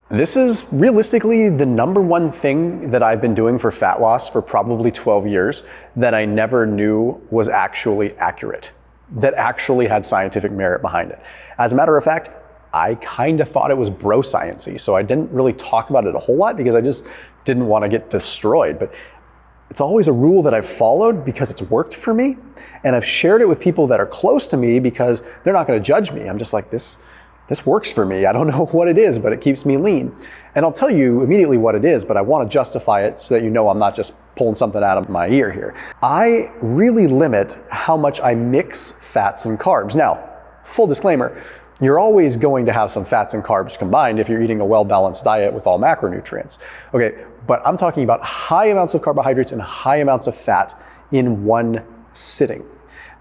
This is realistically the #1 thing that I've been doing for fat loss for probably 12 years that I never knew was actually accurate, that actually had scientific merit behind it. As a matter of fact, I kind of thought it was bro science-y, so I didn't really talk about it a whole lot because I just didn't want to get destroyed. But it's always a rule that I've followed because it's worked for me, and I've shared it with people that are close to me because they're not going to judge me. I'm just like, this works for me. I don't know what it is, but it keeps me lean. And I'll tell you immediately what it is, but I want to justify it so that you know I'm not just pulling something out of my ear here. I really limit how much I mix fats and carbs. Now, full disclaimer, you're always going to have some fats and carbs combined if you're eating a well-balanced diet with all macronutrients. Okay, but I'm talking about high amounts of carbohydrates and high amounts of fat in one sitting.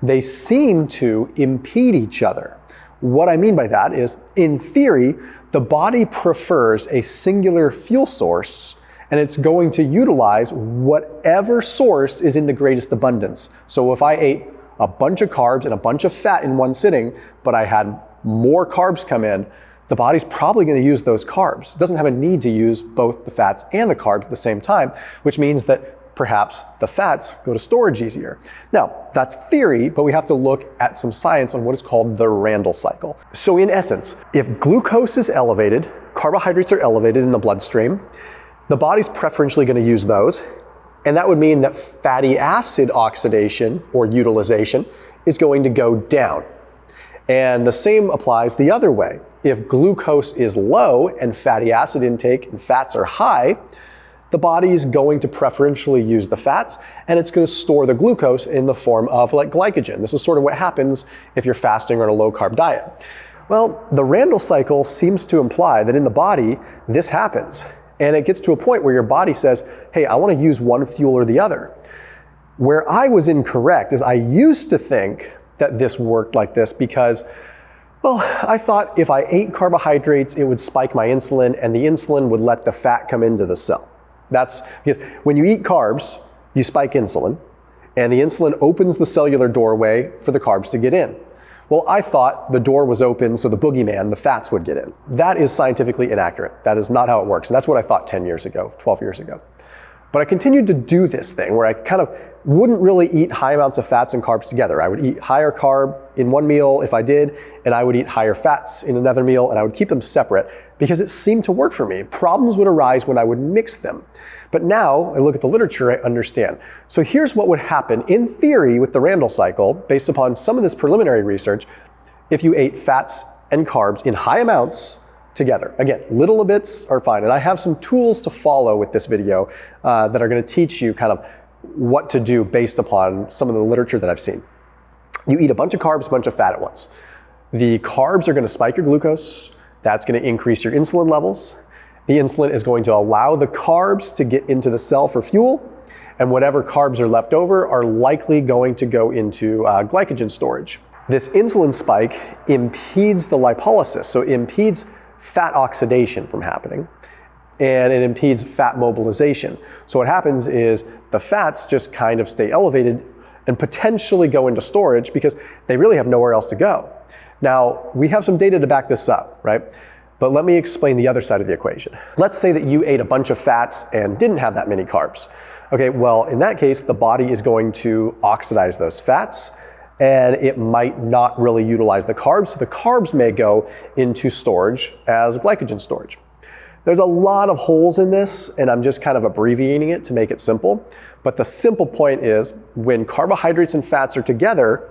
They seem to impede each other. What I mean by that is, in theory, the body prefers a singular fuel source, and it's going to utilize whatever source is in the greatest abundance. So if I ate a bunch of carbs and a bunch of fat in one sitting, but I had more carbs come in, the body's probably going to use those carbs. It doesn't have a need to use both the fats and the carbs at the same time, which means that perhaps the fats go to storage easier. Now, that's theory, but we have to look at some science on what is called the Randle cycle. So in essence, if glucose is elevated, carbohydrates are elevated in the bloodstream, the body's preferentially going to use those, and that would mean that fatty acid oxidation or utilization is going to go down. And the same applies the other way. If glucose is low and fatty acid intake and fats are high, the body is going to preferentially use the fats, and it's going to store the glucose in the form of like glycogen. This is sort of what happens if you're fasting or on a low-carb diet. Well, the Randle cycle seems to imply that in the body, this happens. And it gets to a point where your body says, hey, I want to use one fuel or the other. Where I was incorrect is I used to think that this worked like this because, well, I thought if I ate carbohydrates, it would spike my insulin, and the insulin would let the fat come into the cell. That's because when you eat carbs, you spike insulin, and the insulin opens the cellular doorway for the carbs to get in. Well, I thought the door was open so the boogeyman, the fats, would get in. That is scientifically inaccurate. That is not how it works. And that's what I thought 10 years ago, 12 years ago. But I continued to do this thing where I kind of wouldn't really eat high amounts of fats and carbs together. I would eat higher carb in one meal if I did, and I would eat higher fats in another meal, and I would keep them separate because it seemed to work for me. Problems would arise when I would mix them. But now I look at the literature, I understand. So here's what would happen in theory with the Randle cycle, based upon some of this preliminary research, if you ate fats and carbs in high amounts together. Again, little bits are fine. And I have some tools to follow with this video that are going to teach you kind of what to do based upon some of the literature that I've seen. You eat a bunch of carbs, a bunch of fat at once. The carbs are going to spike your glucose. That's going to increase your insulin levels. The insulin is going to allow the carbs to get into the cell for fuel, and whatever carbs are left over are likely going to go into glycogen storage. This insulin spike impedes the lipolysis, so it impedes fat oxidation from happening, and it impedes fat mobilization. So what happens is the fats just kind of stay elevated and potentially go into storage because they really have nowhere else to go. Now, we have some data to back this up, right? But let me explain the other side of the equation. Let's say that you ate a bunch of fats and didn't have that many carbs. Okay, well, in that case, the body is going to oxidize those fats, and it might not really utilize the carbs. So the carbs may go into storage as glycogen storage. There's a lot of holes in this, and I'm just kind of abbreviating it to make it simple. But the simple point is when carbohydrates and fats are together,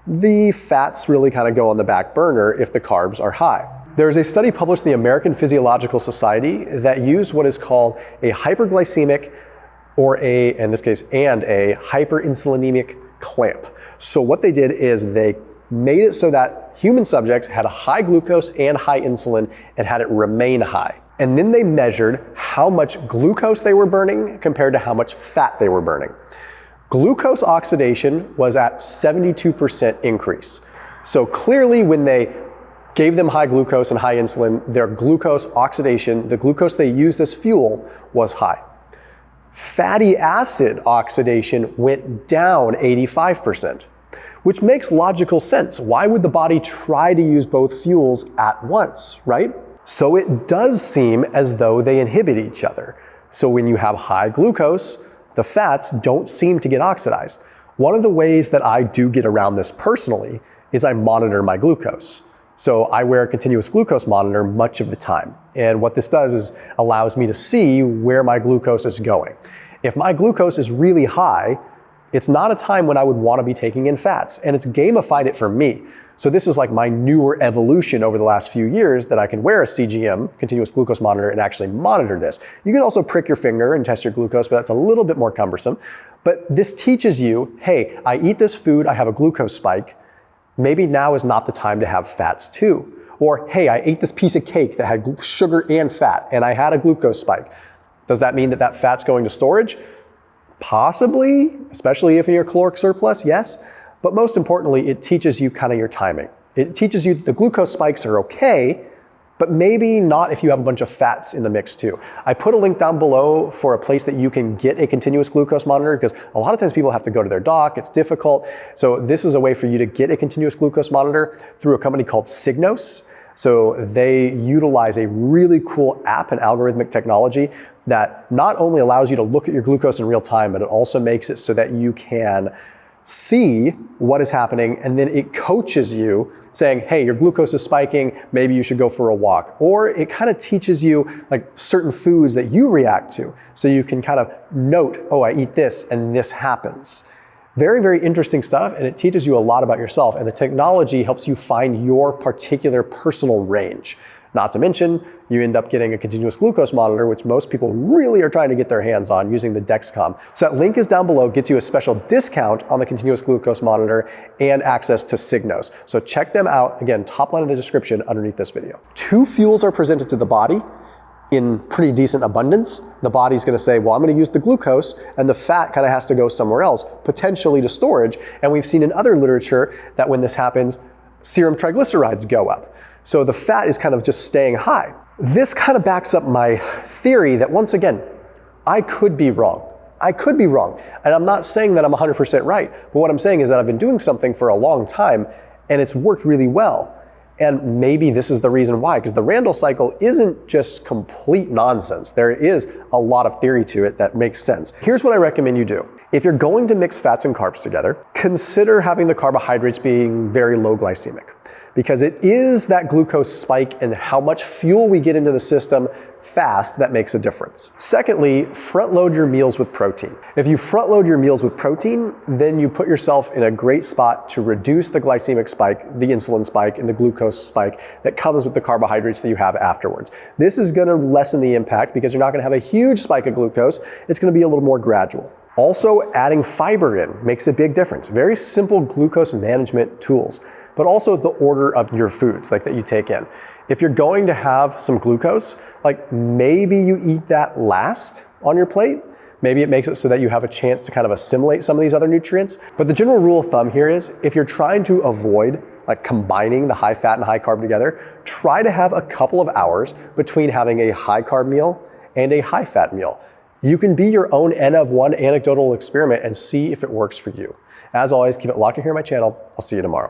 the fats really kind of go on the back burner if the carbs are high. There's a study published in the American Physiological Society that used what is called a hyperglycemic or a hyperinsulinemic clamp. So what they did is they made it so that human subjects had a high glucose and high insulin and had it remain high. And then they measured how much glucose they were burning compared to how much fat they were burning. Glucose oxidation was at 72% increase. So clearly when they gave them high glucose and high insulin, their glucose oxidation, the glucose they used as fuel, was high. Fatty acid oxidation went down 85%, which makes logical sense. Why would the body try to use both fuels at once, right? So it does seem as though they inhibit each other. So when you have high glucose, the fats don't seem to get oxidized. One of the ways that I do get around this personally is I monitor my glucose. So I wear a continuous glucose monitor much of the time. And what this does is allows me to see where my glucose is going. If my glucose is really high, it's not a time when I would want to be taking in fats, and it's gamified it for me. So this is like my newer evolution over the last few years that I can wear a CGM, continuous glucose monitor, and actually monitor this. You can also prick your finger and test your glucose, but that's a little bit more cumbersome. But this teaches you, hey, I eat this food, I have a glucose spike. Maybe now is not the time to have fats too. Or, hey, I ate this piece of cake that had sugar and fat, and I had a glucose spike. Does that mean that that fat's going to storage? Possibly, especially if you're caloric surplus, yes. But most importantly, it teaches you kind of your timing. It teaches you the glucose spikes are okay, but maybe not if you have a bunch of fats in the mix too. I put a link down below for a place that you can get a continuous glucose monitor, because a lot of times people have to go to their doc, it's difficult. So this is a way for you to get a continuous glucose monitor through a company called Signos. So they utilize a really cool app and algorithmic technology that not only allows you to look at your glucose in real time, but it also makes it so that you can see what is happening, and then it coaches you saying, hey, your glucose is spiking, maybe you should go for a walk. Or it kind of teaches you like certain foods that you react to. So you can kind of note, oh, I eat this and this happens. Very, very interesting stuff, and it teaches you a lot about yourself, and the technology helps you find your particular personal range. Not to mention, you end up getting a continuous glucose monitor, which most people really are trying to get their hands on using the Dexcom. So that link is down below, gets you a special discount on the continuous glucose monitor and access to Signos. So check them out, again, top line of the description underneath this video. Two fuels are presented to the body in pretty decent abundance. The body's gonna say, well, I'm gonna use the glucose, and the fat kind of has to go somewhere else, potentially to storage. And we've seen in other literature that when this happens, serum triglycerides go up. So the fat is kind of just staying high. This kind of backs up my theory that, once again, I could be wrong. I could be wrong. And I'm not saying that I'm 100% right, but what I'm saying is that I've been doing something for a long time and it's worked really well. And maybe this is the reason why, because the Randle cycle isn't just complete nonsense. There is a lot of theory to it that makes sense. Here's what I recommend you do. If you're going to mix fats and carbs together, consider having the carbohydrates being very low glycemic, because it is that glucose spike and how much fuel we get into the system fast that makes a difference. Secondly, front load your meals with protein. If you front load your meals with protein, then you put yourself in a great spot to reduce the glycemic spike, the insulin spike, and the glucose spike that comes with the carbohydrates that you have afterwards. This is gonna lessen the impact because you're not gonna have a huge spike of glucose. It's gonna be a little more gradual. Also, adding fiber in makes a big difference. Very simple glucose management tools, but also the order of your foods like that you take in. If you're going to have some glucose, like maybe you eat that last on your plate. Maybe it makes it so that you have a chance to kind of assimilate some of these other nutrients. But the general rule of thumb here is if you're trying to avoid like combining the high fat and high carb together, try to have a couple of hours between having a high carb meal and a high fat meal. You can be your own N of one anecdotal experiment and see if it works for you. As always, keep it locked in here on my channel. I'll see you tomorrow.